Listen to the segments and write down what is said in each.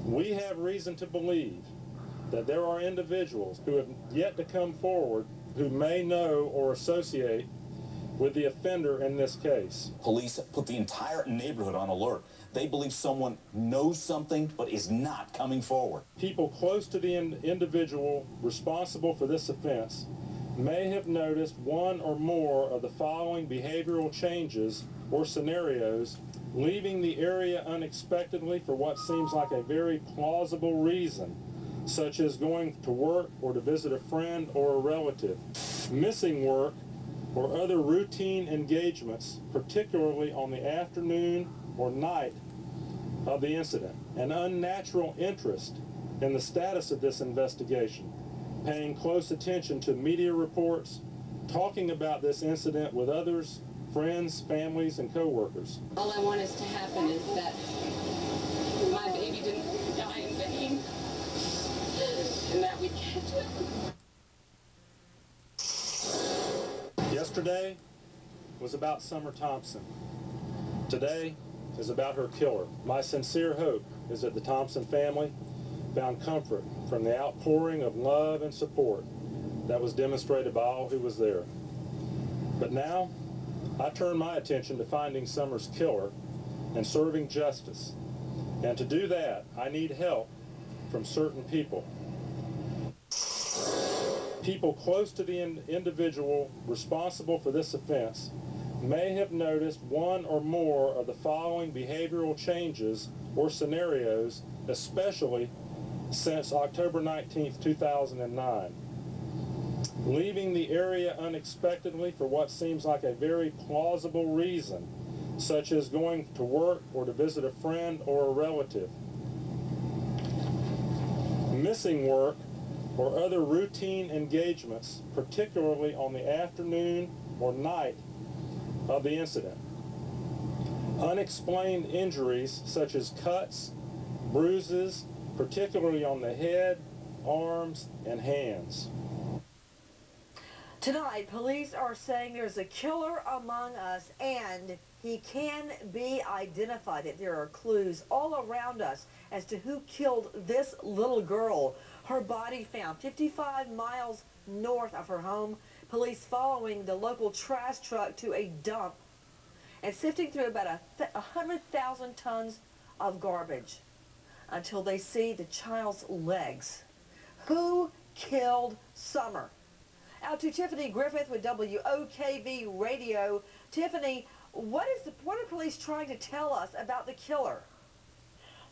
We have reason to believe that there are individuals who have yet to come forward who may know or associate with the offender in this case. Police put the entire neighborhood on alert. They believe someone knows something but is not coming forward. People close to the individual responsible for this offense may have noticed one or more of the following behavioral changes or scenarios leaving the area unexpectedly for what seems like a very plausible reason, such as going to work or to visit a friend or a relative, missing work or other routine engagements, particularly on the afternoon or night of the incident, an unnatural interest in the status of this investigation, paying close attention to media reports, talking about this incident with others, friends, families, and co-workers. All I want is to happen is that my baby didn't die in vain, and that we catch it. Yesterday was about Summer Thompson. Today is about her killer. My sincere hope is that the Thompson family found comfort from the outpouring of love and support that was demonstrated by all who was there. But now, I turn my attention to finding Summer's killer and serving justice. And to do that, I need help from certain people. People close to the individual responsible for this offense may have noticed one or more of the following behavioral changes or scenarios, especially since October 19th, 2009. Leaving the area unexpectedly for what seems like a very plausible reason, such as going to work or to visit a friend or a relative, missing work or other routine engagements, particularly on the afternoon or night of the incident, unexplained injuries such as cuts, bruises, particularly on the head, arms, and hands. Tonight, police are saying there's a killer among us and he can be identified. That there are clues all around us as to who killed this little girl. Her body found 55 miles north of her home. Police following the local trash truck to a dump and sifting through about 100,000 tons of garbage until they see the child's legs. Who killed Summer? Out to Tiffany Griffith with WOKV Radio. Tiffany, what are police trying to tell us about the killer?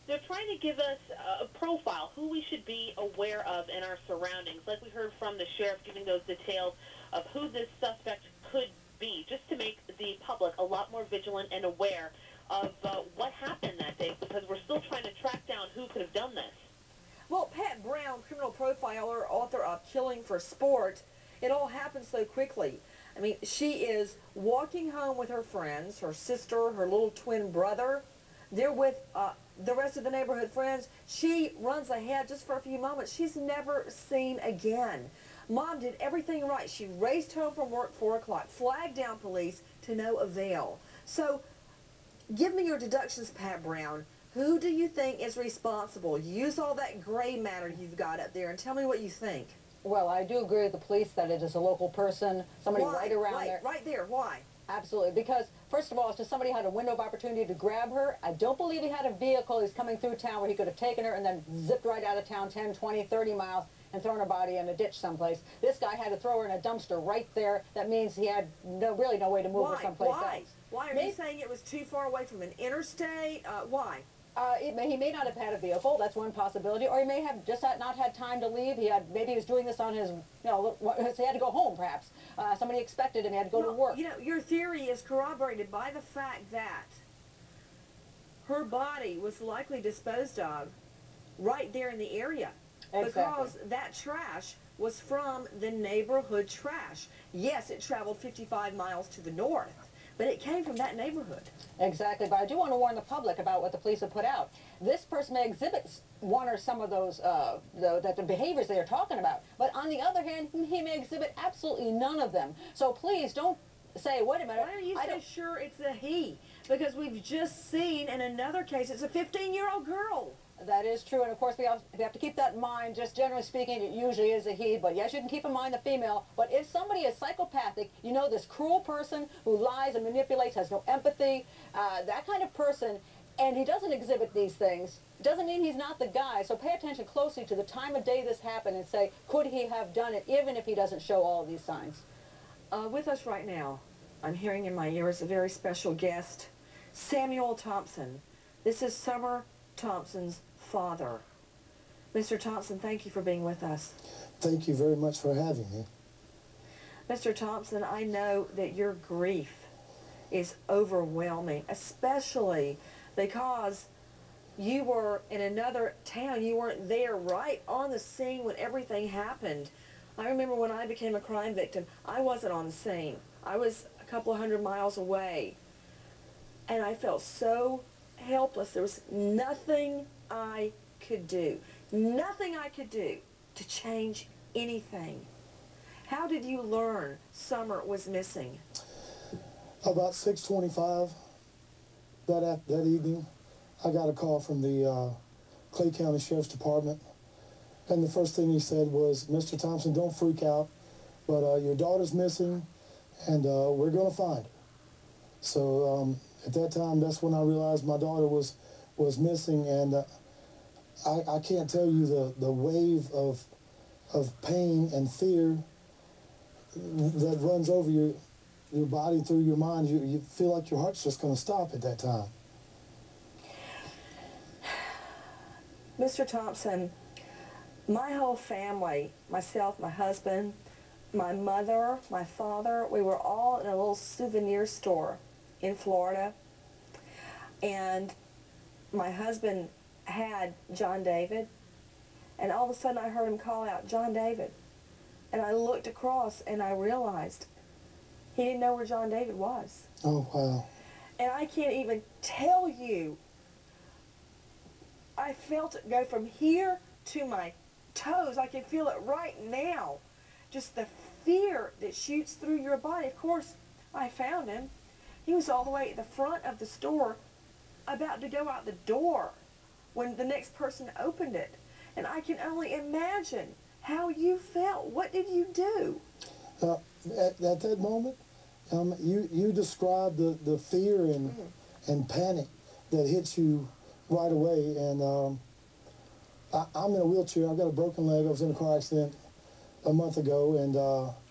They're trying to give us a profile, who we should be aware of in our surroundings. Like we heard from the sheriff giving those details of who this suspect could be, just to make the public a lot more vigilant and aware of what happened that day, because we're still trying to track down who could have done this. Well, Pat Brown, criminal profiler, author of Killing for Sport, it all happened so quickly. I mean, she is walking home with her friends, her sister, her little twin brother. They're with the rest of the neighborhood friends. She runs ahead just for a few moments. She's never seen again. Mom did everything right. She raced home from work 4 o'clock, flagged down police to no avail. So, give me your deductions, Pat Brown. Who do you think is responsible? Use all that gray matter you've got up there and tell me what you think. Well, I do agree with the police that it is a local person, somebody right around there. Right there, why? Absolutely, because first of all, it's just somebody had a window of opportunity to grab her. I don't believe he had a vehicle. He's coming through town where he could have taken her and then zipped right out of town 10, 20, 30 miles and thrown her body in a ditch someplace. This guy had to throw her in a dumpster right there. That means he had really no way to move her someplace else. Why? Are you saying it was too far away from an interstate? Why? He may not have had a vehicle. That's one possibility. Or he may have just not had time to leave. Maybe he was doing this on his, he had to go home, perhaps. Somebody expected him. He had to go to work. Your theory is corroborated by the fact that her body was likely disposed of right there in the area. Exactly. Because that trash was from the neighborhood trash. Yes, it traveled 55 miles to the north, but it came from that neighborhood. Exactly, but I do want to warn the public about what the police have put out. This person may exhibit one or some of those the behaviors they are talking about, but on the other hand, he may exhibit absolutely none of them. So please don't say, wait a minute. Why are you so sure it's a he? Because we've just seen in another case, it's a 15-year-old girl. That is true, and of course we have to keep that in mind. Just generally speaking, it usually is a he, but yes, you can keep in mind the female. But if somebody is psychopathic, you know, this cruel person who lies and manipulates, has no empathy, that kind of person, and he doesn't exhibit these things, doesn't mean he's not the guy. So pay attention closely to the time of day this happened and say, could he have done it, even if he doesn't show all of these signs? With us right now, I'm hearing in my ears a very special guest, Samuel Thompson. This is Summer Thompson's father. Mr. Thompson, thank you for being with us. Thank you very much for having me. Mr. Thompson, I know that your grief is overwhelming, especially because you were in another town. You weren't there right on the scene when everything happened. I remember when I became a crime victim, I wasn't on the scene. I was a couple of 100 miles away. And I felt so helpless. There was nothing I could do. Nothing I could do to change anything. How did you learn Summer was missing? About 6:25 that evening, I got a call from the Clay County Sheriff's Department. And the first thing he said was, Mr. Thompson, don't freak out, but your daughter's missing, and we're going to find her. So at that time, that's when I realized my daughter was missing, and I can't tell you the wave of pain and fear that runs over your body, through your mind. You feel like your heart's just going to stop at that time. Mr. Thompson, my whole family, myself, my husband, my mother, my father, we were all in a little souvenir store in Florida. And my husband had John David, and all of a sudden I heard him call out, John David. And I looked across and I realized he didn't know where John David was. Oh, wow. And I can't even tell you, I felt it go from here to my toes. I can feel it right now. Just the fear that shoots through your body. Of course, I found him. He was all the way at the front of the store, about to go out the door when the next person opened it. And I can only imagine how you felt. What did you do? At that moment, you described the fear and panic that hits you right away. And I'm in a wheelchair. I've got a broken leg. I was in a car accident a month ago.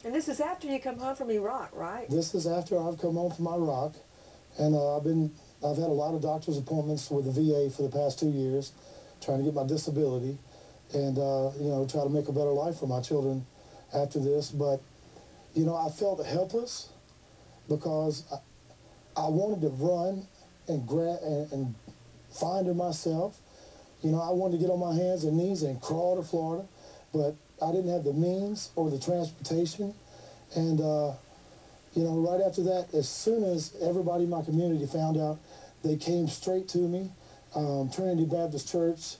And this is after you come home from Iraq, right? This is after I've come home from Iraq. And I've had a lot of doctor's appointments with the VA for the past 2 years, trying to get my disability and, you know, try to make a better life for my children after this. But, you know, I felt helpless because I wanted to run and grab and find her myself. You know, I wanted to get on my hands and knees and crawl to Florida, but I didn't have the means or the transportation. And, you know, right after that, as soon as everybody in my community found out, they came straight to me. Trinity Baptist Church.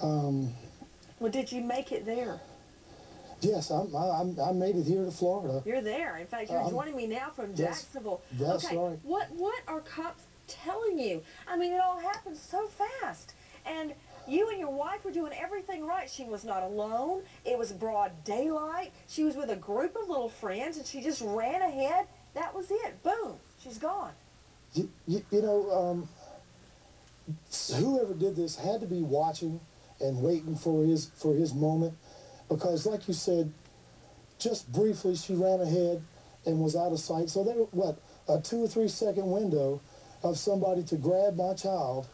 Well, did you make it there? Yes, I made it here to Florida. You're there. In fact, you're joining me now from Jacksonville. That's okay, right. What are cops telling you? I mean, it all happened so fast. And you and your wife were doing everything right. She was not alone. It was broad daylight. She was with a group of little friends, and she just ran ahead. That was it. Boom. She's gone. You know, whoever did this had to be watching and waiting for his moment, because, like you said, just briefly she ran ahead and was out of sight. So there, what, a 2 or 3 second window of somebody to grab my child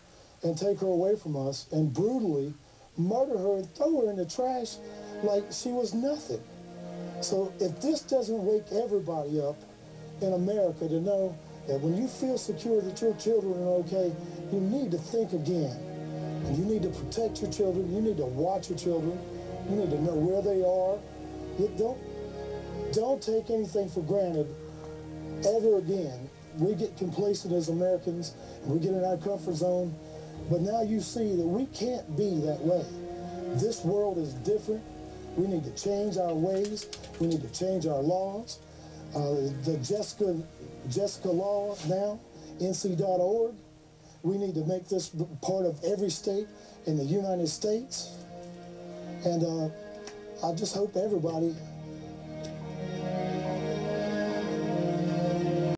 and take her away from us and brutally murder her and throw her in the trash like she was nothing. So if this doesn't wake everybody up in America to know that when you feel secure that your children are okay, you need to think again. And you need to protect your children. You need to watch your children. You need to know where they are. Don't take anything for granted ever again. We get complacent as Americans, and we get in our comfort zone. But now you see that we can't be that way. This world is different. We need to change our ways. We need to change our laws. The Jessica law now, NC.org, We need to make this part of every state in the United States. And I just hope everybody